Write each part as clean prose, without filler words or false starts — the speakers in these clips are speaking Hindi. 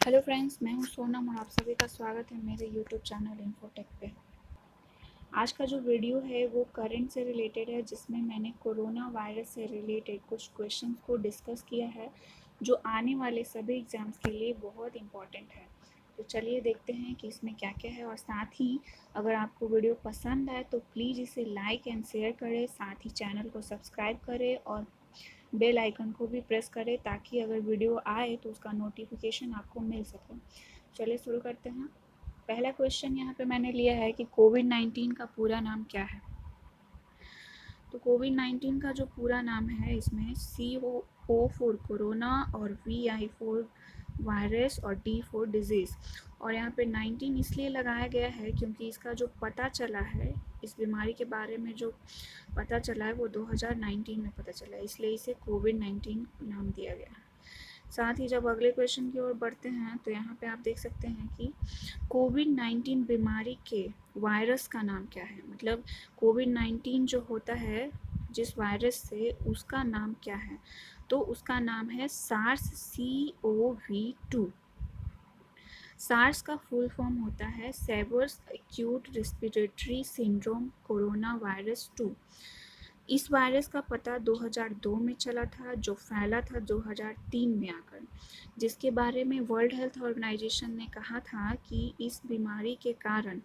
हेलो फ्रेंड्स, मैं हूं सोनम और आप सभी का स्वागत है मेरे यूट्यूब चैनल इन्फोटेक पे। आज का जो वीडियो है वो करंट से रिलेटेड है, जिसमें मैंने कोरोना वायरस से रिलेटेड कुछ क्वेश्चंस को डिस्कस किया है जो आने वाले सभी एग्ज़ाम्स के लिए बहुत इम्पॉर्टेंट है। तो चलिए देखते हैं कि इसमें क्या क्या है, और साथ ही अगर आपको वीडियो पसंद आए तो प्लीज़ इसे लाइक एंड शेयर करें, साथ ही चैनल को सब्सक्राइब करें और बेल आइकन को भी प्रेस करें ताकि अगर वीडियो आए तो उसका नोटिफिकेशन आपको मिल सके। चलिए शुरू करते हैं। पहला क्वेश्चन यहाँ पे मैंने लिया है कि कोविड-19 का पूरा नाम क्या है। तो कोविड-19 का जो पूरा नाम है, इसमें CO फॉर कोरोना और VI फॉर वायरस और D फॉर डिजीज़। और यहाँ पे 19 इसलिए लगाया गया है क्योंकि इसका जो पता चला है, इस बीमारी के बारे में जो पता चला है वो 2019 में पता चला है, इसलिए इसे कोविड-19 नाम दिया गया है। साथ ही जब अगले क्वेश्चन की ओर बढ़ते हैं तो यहाँ पे आप देख सकते हैं कि कोविड-19 बीमारी के वायरस का नाम क्या है। मतलब कोविड-19 जो होता है जिस वायरस से, उसका नाम क्या है। तो उसका नाम है SARS-CoV-2। सार्स का फुल फॉर्म होता है severe acute respiratory syndrome corona virus 2। इस वायरस का पता 2002 में चला था, जो फैला था 2003 में आकर, जिसके बारे में वर्ल्ड हेल्थ ऑर्गेनाइजेशन ने कहा था कि इस बीमारी के कारण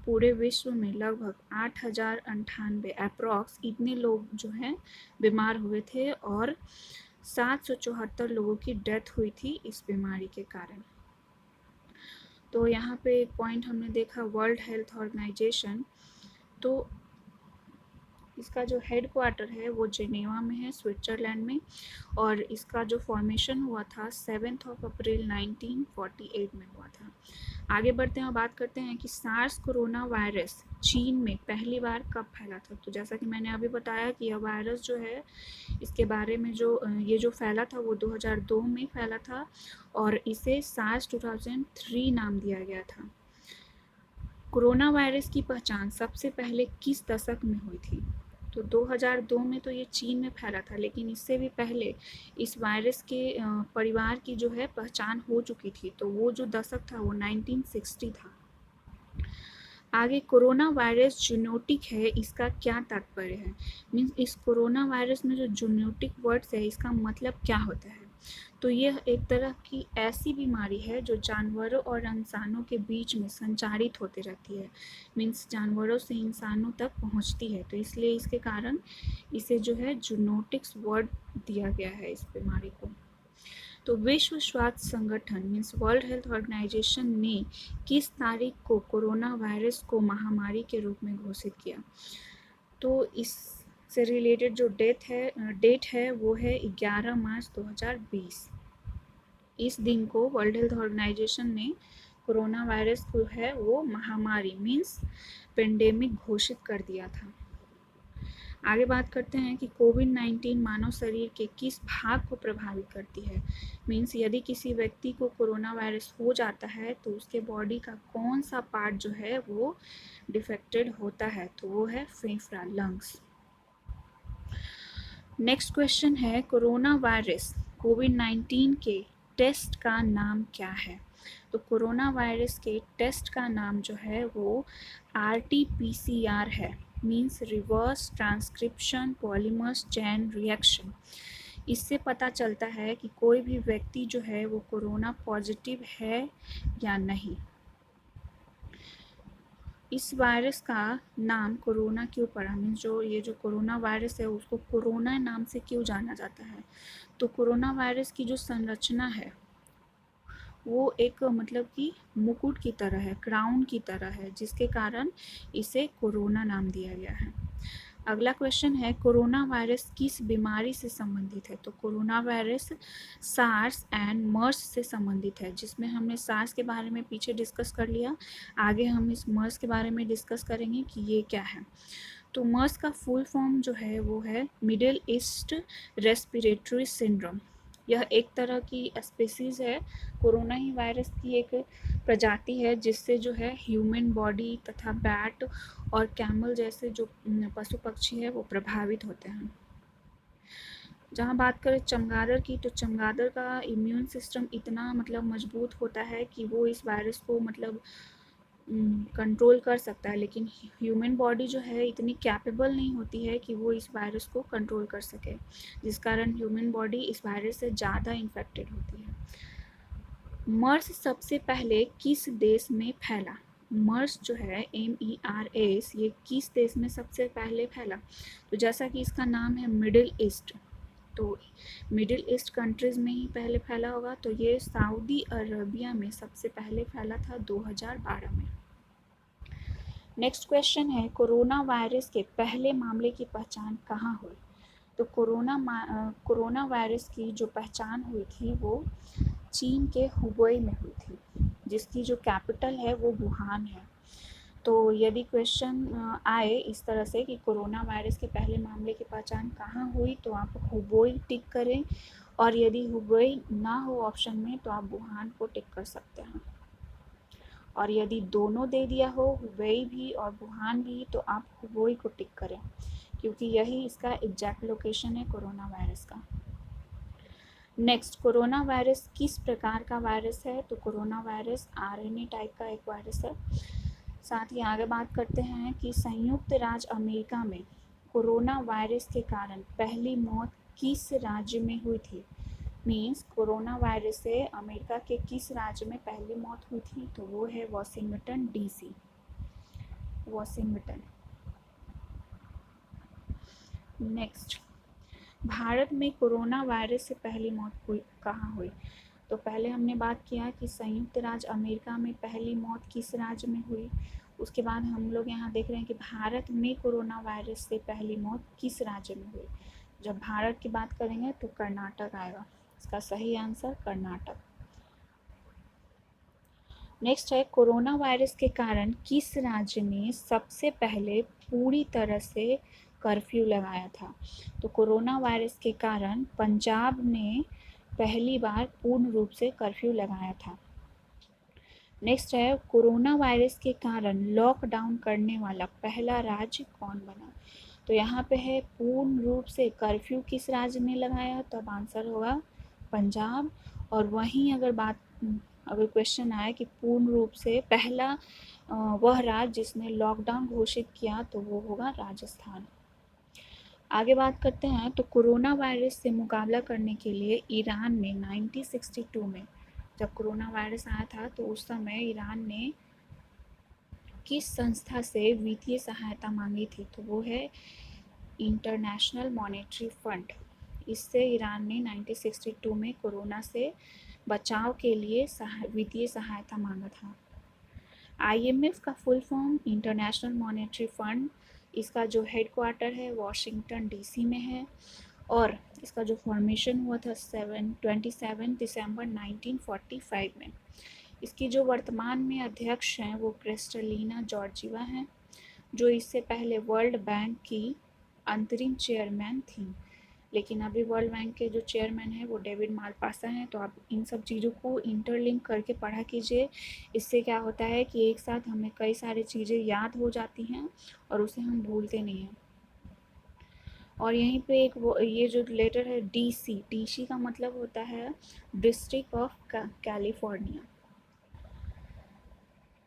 पूरे विश्व में लगभग 8,098 अप्रॉक्स इतने लोग जो हैं बीमार हुए थे और 774 लोगों की डेथ हुई थी इस बीमारी के कारण। तो यहाँ पे एक पॉइंट हमने देखा, वर्ल्ड हेल्थ ऑर्गेनाइजेशन, तो इसका जो हेड क्वार्टर है वो जेनेवा में है, स्विट्ज़रलैंड में, और इसका जो फॉर्मेशन हुआ था 7 अप्रैल 1948 में हुआ था। आगे बढ़ते हैं और बात करते हैं कि सार्स कोरोना वायरस चीन में पहली बार कब फैला था। तो जैसा कि मैंने अभी बताया कि यह वायरस जो है, इसके बारे में जो ये जो फैला था वो 2002 में फैला था और इसे सार्स 2003 नाम दिया गया था। कोरोना वायरस की पहचान सबसे पहले किस दशक में हुई थी। तो 2002 में तो ये चीन में फैला था, लेकिन इससे भी पहले इस वायरस के परिवार की जो है पहचान हो चुकी थी। तो वो जो दशक था वो 1960 था। आगे, कोरोना वायरस जूनोटिक है, इसका क्या तात्पर्य है। मीन्स इस कोरोना वायरस में जो जूनोटिक वर्ड्स है, इसका मतलब क्या होता है। तो यह एक तरह की ऐसी बीमारी है जो जानवरों और इंसानों के बीच में संचारित होती रहती है। मीन्स जानवरों से इंसानों तक पहुंचती है, तो इसलिए इसके कारण इसे जो है जूनोटिक्स वर्ड दिया गया है इस बीमारी को। तो विश्व स्वास्थ्य संगठन मीन्स वर्ल्ड हेल्थ ऑर्गेनाइजेशन ने किस तारीख को कोरोना वायरस को महामारी के रूप में घोषित किया। तो इससे रिलेटेड जो डेट है वो है 11 मार्च 2020। इस दिन को वर्ल्ड हेल्थ ऑर्गेनाइजेशन ने कोरोना वायरस को है वो महामारी मीन्स पेंडेमिक घोषित कर दिया था। आगे बात करते हैं कि कोविड-19 मानव शरीर के किस भाग को प्रभावित करती है। मीन्स यदि किसी व्यक्ति को कोरोना वायरस हो जाता है तो उसके बॉडी का कौन सा पार्ट जो है वो डिफेक्टेड होता है, तो वो है फेफड़ा, लंग्स। नेक्स्ट क्वेश्चन है, कोरोना वायरस कोविड-19 के टेस्ट का नाम क्या है। तो कोरोना वायरस के टेस्ट का नाम जो है वो RT-PCR है, means reverse transcription polymers chain reaction. इससे पता चलता है कि कोई भी व्यक्ति जो है वो कोरोना पॉजिटिव है या नहीं। इस वायरस का नाम कोरोना क्यों पड़ा, मीन्स जो कोरोना वायरस है उसको कोरोना नाम से क्यों जाना जाता है। तो कोरोना वायरस की जो संरचना है वो एक मतलब कि मुकुट की तरह है, क्राउन की तरह है, जिसके कारण इसे कोरोना नाम दिया गया है। अगला क्वेश्चन है, कोरोना वायरस किस बीमारी से संबंधित है। तो कोरोना वायरस सार्स एंड मर्स से संबंधित है, जिसमें हमने सार्स के बारे में पीछे डिस्कस कर लिया। आगे हम इस मर्स के बारे में डिस्कस करेंगे कि ये क्या है। तो मर्स का फुल फॉर्म जो है वो है मिडिल ईस्ट रेस्पिरेटरी सिंड्रोम। यह एक तरह की स्पीसीज़ है, कोरोना ही वायरस की एक प्रजाति है, जिससे जो है ह्यूमन बॉडी तथा बैट और कैमल जैसे जो पशु पक्षी है वो प्रभावित होते हैं। जहाँ बात करें चमगादड़ की, तो चमगादड़ का इम्यून सिस्टम इतना मतलब मजबूत होता है कि वो इस वायरस को मतलब कंट्रोल कर सकता है, लेकिन ह्यूमन बॉडी जो है इतनी कैपेबल नहीं होती है कि वो इस वायरस को कंट्रोल कर सके, जिस कारण ह्यूमन बॉडी इस वायरस से ज़्यादा इन्फेक्टेड होती है। मर्स सबसे पहले किस देश में फैला? मर्स जो है MERS, ये किस देश में सबसे पहले फैला? तो जैसा कि इसका नाम है मिडिल ईस्ट, तो मिडिल ईस्ट कंट्रीज़ में ही पहले फैला होगा, तो ये सऊदी अरबिया में सबसे पहले फैला था 2012 में। नेक्स्ट क्वेश्चन है, कोरोना वायरस के पहले मामले की पहचान कहाँ हुई? तो कोरोना वायरस की जो पहचान हुई थी वो चीन के हुबेई में हुई थी, जिसकी जो कैपिटल है वो वुहान है। तो यदि क्वेश्चन आए इस तरह से कि कोरोना वायरस के पहले मामले की पहचान कहाँ हुई, तो आप हुबेई टिक करें, और यदि हुबेई ना हो ऑप्शन में तो आप वुहान को टिक कर सकते हैं। और यदि दोनों दे दिया हो, हुबेई भी और वुहान भी, तो आप हुबेई को टिक करें, क्योंकि यही इसका एग्जैक्ट लोकेशन है कोरोना वायरस का। नेक्स्ट, कोरोना वायरस किस प्रकार का वायरस है? तो कोरोना वायरस RNA टाइप का एक वायरस है। साथ ही आगे बात करते हैं कि संयुक्त राज्य अमेरिका में कोरोना वायरस के कारण पहली मौत किस राज्य में हुई थी? मीन्स कोरोना वायरस से अमेरिका के किस राज्य में पहली मौत हुई थी? तो वो है Washington DC, Washington. Next, Bharat में कोरोना वायरस से पहली मौत हुई कहाँ हुई? तो पहले हमने बात किया कि संयुक्त राज्य अमेरिका में पहली मौत किस राज्य में हुई। उसके बाद हम लोग यहाँ देख रहे हैं कि भारत में कोरोना वायरस से पहली मौत किस राज्य में हुई। जब भारत की बात करेंगे तो कर्नाटक आएगा, इसका सही आंसर कर्नाटक। नेक्स्ट है, कोरोना वायरस के कारण किस राज्य ने सबसे पहले पूरी तरह से कर्फ्यू लगाया था? तो कोरोना वायरस के कारण पंजाब ने पहली बार पूर्ण रूप से कर्फ्यू लगाया था। नेक्स्ट है, कोरोना वायरस के कारण लॉकडाउन करने वाला पहला राज्य कौन बना? तो यहाँ पे है पूर्ण रूप से कर्फ्यू किस राज्य ने लगाया, तो अब आंसर होगा पंजाब। और वहीं अगर क्वेश्चन आया कि पूर्ण रूप से पहला वह राज्य जिसने लॉकडाउन घोषित किया, तो वो होगा राजस्थान। आगे बात करते हैं, तो कोरोना वायरस से मुकाबला करने के लिए ईरान ने 1962 में, जब कोरोना वायरस आया था तो उस समय ईरान ने किस संस्था से वित्तीय सहायता मांगी थी? तो वो है इंटरनेशनल मॉनेटरी फंड। इससे ईरान ने 1962 में कोरोना से बचाव के लिए वित्तीय सहायता मांगा था। IMF का full form international monetary fund, इसका जो हेडक्वार्टर है वॉशिंगटन DC में है, और इसका जो फॉर्मेशन हुआ था 27 दिसंबर 1945 में। इसकी जो वर्तमान में अध्यक्ष हैं वो क्रिस्टलिना जॉर्जिवा हैं, जो इससे पहले वर्ल्ड बैंक की अंतरिम चेयरमैन थी। लेकिन अभी वर्ल्ड बैंक के जो चेयरमैन हैं वो डेविड मालपासा हैं। तो आप इन सब चीज़ों को इंटरलिंक करके पढ़ा कीजिए, इससे क्या होता है कि एक साथ हमें कई सारी चीज़ें याद हो जाती हैं और उसे हम भूलते नहीं हैं। और यहीं पे ये जो लेटर है DC का मतलब होता है डिस्ट्रिक्ट ऑफ कैलिफोर्निया।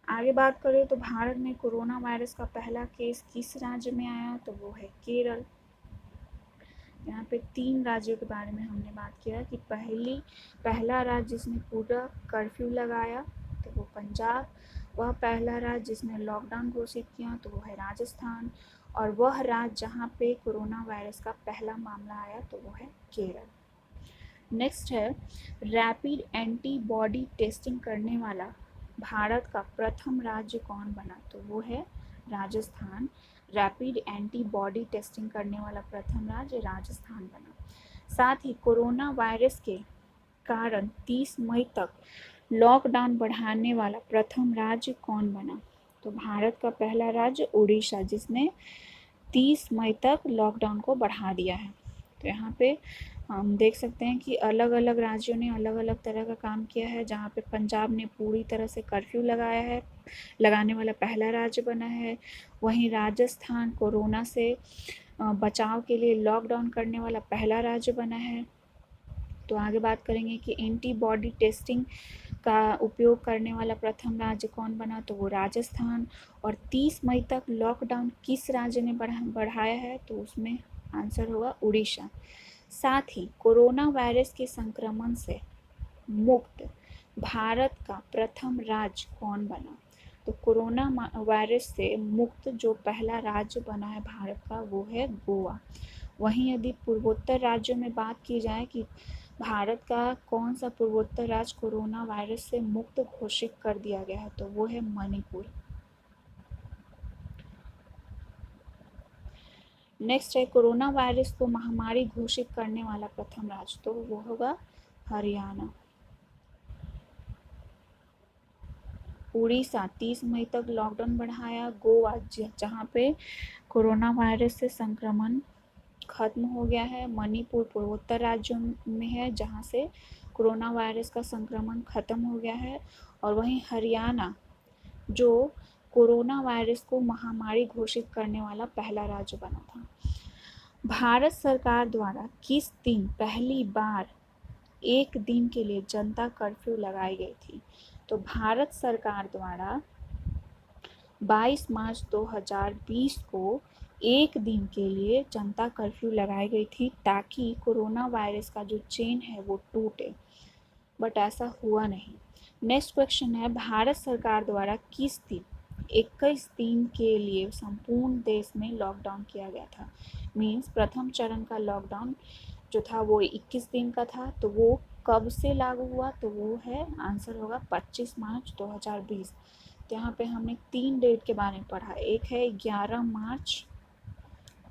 आगे बात करें तो भारत में कोरोना वायरस का पहला केस किस राज्य में आया? तो वो है केरल। यहाँ पे 3 राज्यों के बारे में हमने बात किया कि पहला राज्य जिसने पूरा कर्फ्यू लगाया तो वो पंजाब, वह पहला राज्य जिसने लॉकडाउन घोषित किया तो वो है राजस्थान, और वह राज्य जहाँ पे कोरोना वायरस का पहला मामला आया तो वो है केरल। नेक्स्ट है, रैपिड एंटीबॉडी टेस्टिंग करने वाला भारत का प्रथम राज्य कौन बना? तो वो है राजस्थान। रैपिड एंटीबॉडी टेस्टिंग करने वाला प्रथम राज्य राजस्थान बना। साथ ही कोरोना वायरस के कारण 30 मई तक लॉकडाउन बढ़ाने वाला प्रथम राज्य कौन बना? तो भारत का पहला राज्य उड़ीसा, जिसने 30 मई तक लॉकडाउन को बढ़ा दिया है। तो यहाँ पे हम देख सकते हैं कि अलग अलग राज्यों ने अलग अलग तरह का काम किया है। जहाँ पे पंजाब ने पूरी तरह से कर्फ्यू लगाया है, लगाने वाला पहला राज्य बना है। वहीं राजस्थान कोरोना से बचाव के लिए लॉकडाउन करने वाला पहला राज्य बना है। तो आगे बात करेंगे कि एंटीबॉडी टेस्टिंग का उपयोग करने वाला प्रथम राज्य कौन बना, तो वो राजस्थान। और 30 मई तक लॉकडाउन किस राज्य ने बढ़ाया है, तो उसमें आंसर होगा उड़ीसा। साथ ही कोरोना वायरस के संक्रमण से मुक्त भारत का प्रथम राज्य कौन बना, तो कोरोना वायरस से मुक्त जो पहला राज्य बना है भारत का वो है गोवा। वहीं यदि पूर्वोत्तर राज्यों में बात की जाए कि भारत का कौन सा पूर्वोत्तर राज्य कोरोना वायरस से मुक्त घोषित कर दिया गया है, तो वो है मणिपुर। नेक्स्ट है कोरोना वायरस को महामारी घोषित करने वाला प्रथम राज्य, तो वो होगा हरियाणा। उड़ीसा 30 मई तक लॉकडाउन बढ़ाया। गोवा जहाँ पे कोरोना वायरस से संक्रमण खत्म हो गया है। मणिपुर पूर्वोत्तर राज्यों में है जहाँ से कोरोना वायरस का संक्रमण खत्म हो गया है। और वहीं हरियाणा जो कोरोना वायरस को महामारी घोषित करने वाला पहला राज्य बना था। भारत सरकार द्वारा किस दिन पहली बार एक दिन के लिए जनता कर्फ्यू लगाई गई थी, तो भारत सरकार द्वारा 22 मार्च 2020 को एक दिन के लिए जनता कर्फ्यू लगाई गई थी ताकि कोरोना वायरस का जो चेन है वो टूटे, बट ऐसा हुआ नहीं। नेक्स्ट क्वेश्चन है भारत सरकार द्वारा किस दिन 21 दिन के लिए संपूर्ण देश में लॉकडाउन किया गया था। मीन्स प्रथम चरण का लॉकडाउन जो था वो 21 दिन का था, तो वो कब से लागू हुआ, तो वो है आंसर होगा 25 मार्च 2020। तो यहाँ पे हमने 3 डेट के बारे में पढ़ा। एक है 11 मार्च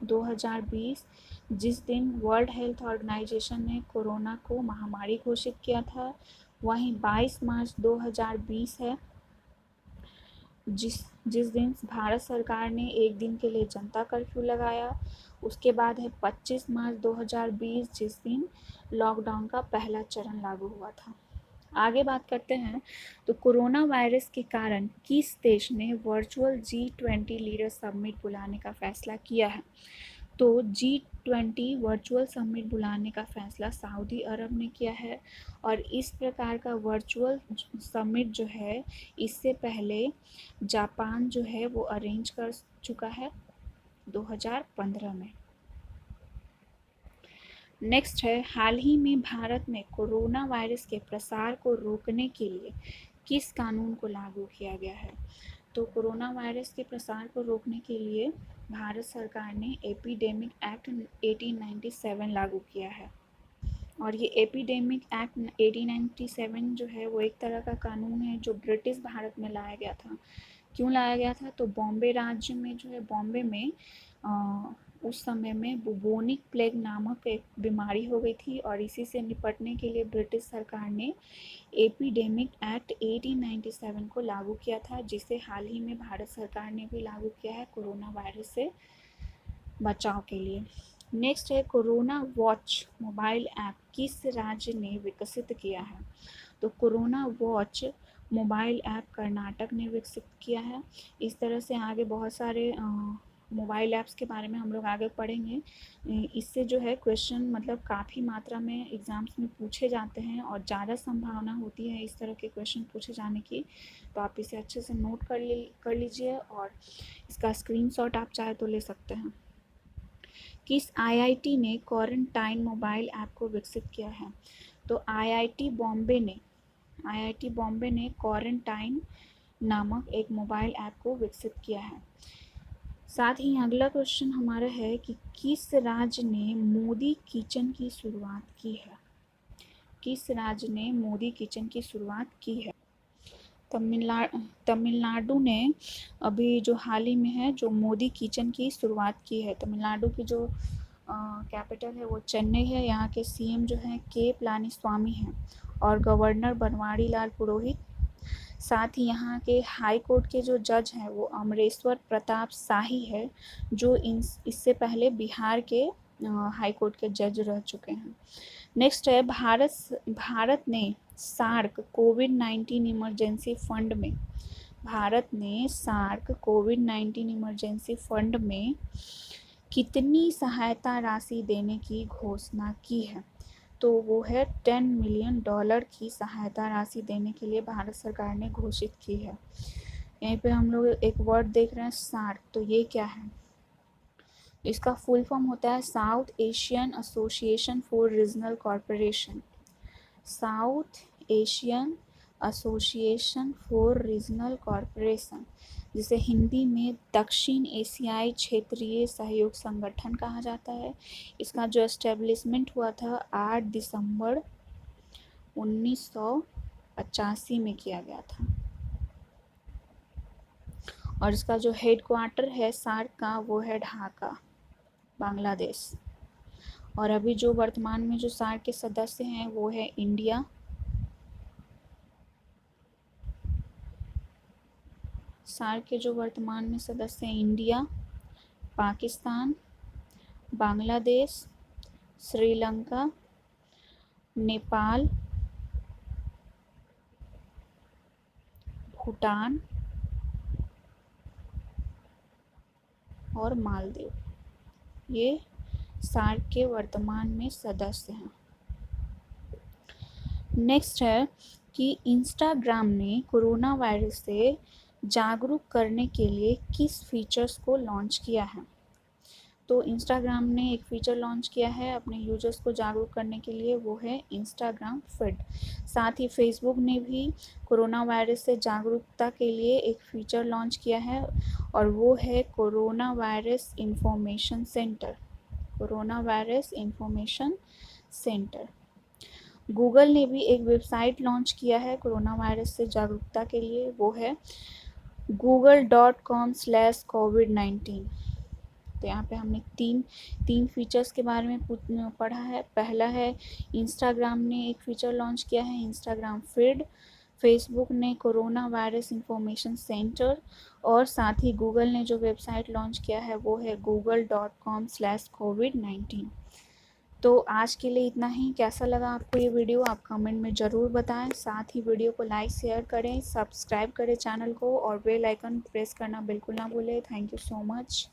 2020 जिस दिन वर्ल्ड हेल्थ ऑर्गेनाइजेशन ने कोरोना को महामारी घोषित किया था। वहीं 22 मार्च 2020 है जिस दिन भारत सरकार ने एक दिन के लिए जनता कर्फ्यू लगाया। उसके बाद है 25 मार्च 2020 जिस दिन लॉकडाउन का पहला चरण लागू हुआ था। आगे बात करते हैं तो कोरोना वायरस के कारण किस देश ने वर्चुअल G20 लीडर समिट बुलाने का फैसला किया है, तो G20 वर्चुअल समिट बुलाने का फैसला सऊदी अरब ने किया है। और इस प्रकार का वर्चुअल समिट जो है इससे पहले जापान जो है वो अरेंज कर चुका है 2015 में। नेक्स्ट है हाल ही में भारत में कोरोना वायरस के प्रसार को रोकने के लिए किस कानून को लागू किया गया है, तो कोरोना वायरस के प्रसार को रोकने के लिए भारत सरकार ने एपिडेमिक एक्ट 1897 लागू किया है। और ये एपिडेमिक एक्ट 1897 जो है वो एक तरह का कानून है जो ब्रिटिश भारत में लाया गया था। क्यों लाया गया था, तो बॉम्बे राज्य में जो है बॉम्बे में उस समय में बुबोनिक प्लेग नामक एक बीमारी हो गई थी और इसी से निपटने के लिए ब्रिटिश सरकार ने एपिडेमिक एक्ट 1897 को लागू किया था, जिसे हाल ही में भारत सरकार ने भी लागू किया है कोरोना वायरस से बचाव के लिए। नेक्स्ट है कोरोना वॉच मोबाइल ऐप किस राज्य ने विकसित किया है, तो corona watch mobile app Karnataka ने विकसित किया है। इस तरह से आगे बहुत सारे मोबाइल ऐप्स के बारे में हम लोग आगे पढ़ेंगे। इससे जो है क्वेश्चन मतलब काफ़ी मात्रा में एग्ज़ाम्स में पूछे जाते हैं और ज़्यादा संभावना होती है इस तरह के क्वेश्चन पूछे जाने की। तो आप इसे अच्छे से नोट कर लीजिए और इसका स्क्रीनशॉट आप चाहे तो ले सकते हैं। किस आईआईटी ने क्वारंटाइन मोबाइल ऐप को विकसित किया है, तो आईआईटी बॉम्बे ने क्वारंटाइन नामक एक मोबाइल ऐप को विकसित किया है। साथ ही अगला क्वेश्चन हमारा है कि किस राज्य ने मोदी किचन की शुरुआत की है, किस राज्य ने मोदी किचन की शुरुआत की है। तमिलनाडु ने अभी जो हाल ही में है जो मोदी किचन की शुरुआत की है। तमिलनाडु की जो कैपिटल है वो चेन्नई है। यहाँ के सीएम जो हैं के पलानीस्वामी हैं और गवर्नर बनवारी लाल पुरोहित। साथ ही यहाँ के हाई कोर्ट के जो जज हैं वो अमरेश्वर प्रताप शाही है जो इससे पहले बिहार के हाई कोर्ट के जज रह चुके हैं। नेक्स्ट है भारत ने सार्क कोविड-19 इमरजेंसी फंड में भारत ने सार्क कोविड-19 इमरजेंसी फंड में कितनी सहायता राशि देने की घोषणा की है? तो वो है $10 मिलियन की सहायता राशि देने के लिए भारत सरकार ने घोषित की है। यहीं पे हम लोग एक वर्ड देख रहे हैं सार्क, तो ये क्या है? इसका फुल फॉर्म होता है south Asian association for regional corporation. South Asian association for regional corporation, जिसे हिंदी में दक्षिण एशियाई क्षेत्रीय सहयोग संगठन कहा जाता है। इसका जो एस्टेब्लिशमेंट हुआ था 8 दिसंबर 1985 में किया गया था। और इसका जो हेड क्वार्टर है सार्क का वो है ढाका, बांग्लादेश। और अभी जो वर्तमान में जो सार्क के सदस्य हैं वो है इंडिया, सार्क के जो वर्तमान में सदस्य हैं इंडिया, पाकिस्तान, बांग्लादेश, श्रीलंका, नेपाल, भूटान और मालदीव, ये सार्क के वर्तमान में सदस्य हैं। नेक्स्ट है कि इंस्टाग्राम ने कोरोना वायरस से जागरूक करने के लिए किस फीचर्स को लॉन्च किया है? तो इंस्टाग्राम ने एक फ़ीचर लॉन्च किया है अपने यूजर्स को जागरूक करने के लिए, वो है इंस्टाग्राम फीड। साथ ही फेसबुक ने भी कोरोना वायरस से जागरूकता के लिए एक फ़ीचर लॉन्च किया है और वो है corona virus information centre. Corona virus information centre. Google ने भी एक वेबसाइट लॉन्च किया है कोरोना वायरस से जागरूकता के लिए, वो है google.com/covid19। तो यहाँ पे हमने तीन फीचर्स के बारे में पढ़ा है। पहला है इंस्टाग्राम ने एक फ़ीचर लॉन्च किया है इंस्टाग्राम फीड, फेसबुक ने कोरोना वायरस इंफॉर्मेशन सेंटर और साथ ही गूगल ने जो वेबसाइट लॉन्च किया है वो है google.com/covid19। तो आज के लिए इतना ही। कैसा लगा आपको ये वीडियो आप कमेंट में ज़रूर बताएं। साथ ही वीडियो को लाइक शेयर करें, सब्सक्राइब करें चैनल को और बेल आइकन प्रेस करना बिल्कुल ना भूलें। Thank you so much.